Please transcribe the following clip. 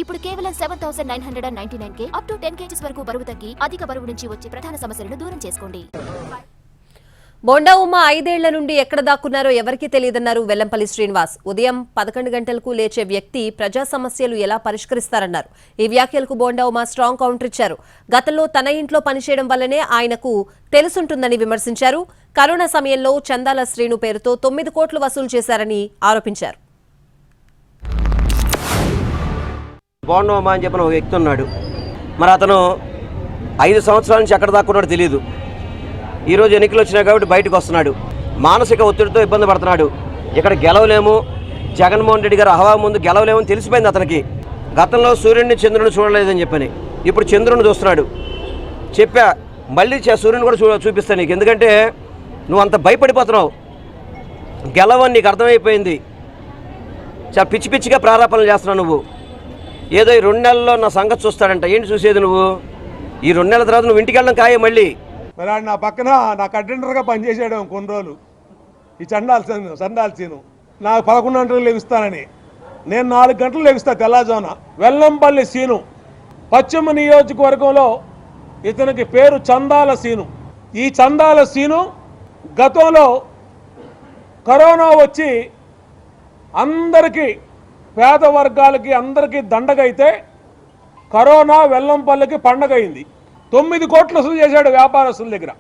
ఇప్పుడు కేవలం 7,999 up to 10 kgs వరకు బరువు తగ్గి అధిక బరువు నుంచి వచ్చే ప్రధాన సమస్యలను దూరం చేసుకోండి. బోండా ఉమ 5 ఏళ్ల నుండి ఎక్కడ దాక్కున్నారో ఎవరికీ తెలియదన్నారు వెల్లంపల్లి శ్రీనివాస్. ఉదయం 11 గంటలకు లేచే వ్యక్తి ప్రజా సమస్యలు ఎలా పరిష్కరిస్తారన్నారు. ఈ వ్యాఖ్యలకు బోండా ఉమ స్ట్రాంగ్ కౌంటర్ ఇచ్చారు. గతంలో తన ఇంట్లో పనిచేయడం వల్లనే ఆయనకు తెలుసుంటుందని విమర్శించారు. కరోనా సమయంలో చందాల శ్రీను పేరుతో 9 కోట్లు వసూలు చేశారని ఆరోపించారు. బోండా ఉమ అని చెప్పిన ఒక వ్యక్తి ఉన్నాడు. మరి అతను 5 సంవత్సరాల నుంచి ఎక్కడ దాక్కున్నాడో తెలియదు. ఈరోజు ఎన్నికలు వచ్చినాయి కాబట్టి బయటకు వస్తున్నాడు. మానసిక ఒత్తిడితో ఇబ్బంది పడుతున్నాడు. ఇక్కడ గెలవలేము, జగన్మోహన్ రెడ్డి గారు హవా ముందు గెలవలేమని తెలిసిపోయింది అతనికి. గతంలో సూర్యుడిని చంద్రుని చూడలేదని చెప్పని ఇప్పుడు చంద్రుని చూస్తున్నాడు. చెప్పా మళ్ళీ సూర్యుని కూడా చూపిస్తాను నీకు, ఎందుకంటే నువ్వు అంత భయపడిపోతున్నావు. గెలవని నీకు అర్థమైపోయింది. చాలా పిచ్చి పిచ్చిగా ప్రారంభాలు చేస్తున్నావు నువ్వు. ఏదో ఈ 2 నెలల్లో నా సంగతి చూస్తాడంట. ఏంటి చూసేది నువ్వు? ఈ 2 నెలల తర్వాత నువ్వు ఇంటికి వెళ్ళడం ఖాయం. మళ్ళీ మరి నా పక్కన నాకు అటెండర్గా పనిచేసాడు కొన్ని రోజులు. ఈ చండాల సీను నాకు 11 గంటలు లెగుస్తానని, నేను 4 గంటలు లెగుస్తా తెల్లాజామున. వెల్లంపల్లి సీను పశ్చిమ నియోజకవర్గంలో ఇతనికి పేరు చందాల సీను. ఈ చందాల సీను గతంలో కరోనా వచ్చి అందరికీ పేద వర్గాలకి అందరికీ దండగైతే కరోనా వెల్లంపల్లికి పండగ అయింది. 9 కోట్లు వసూలు చేశాడు వ్యాపారస్తుల దగ్గర.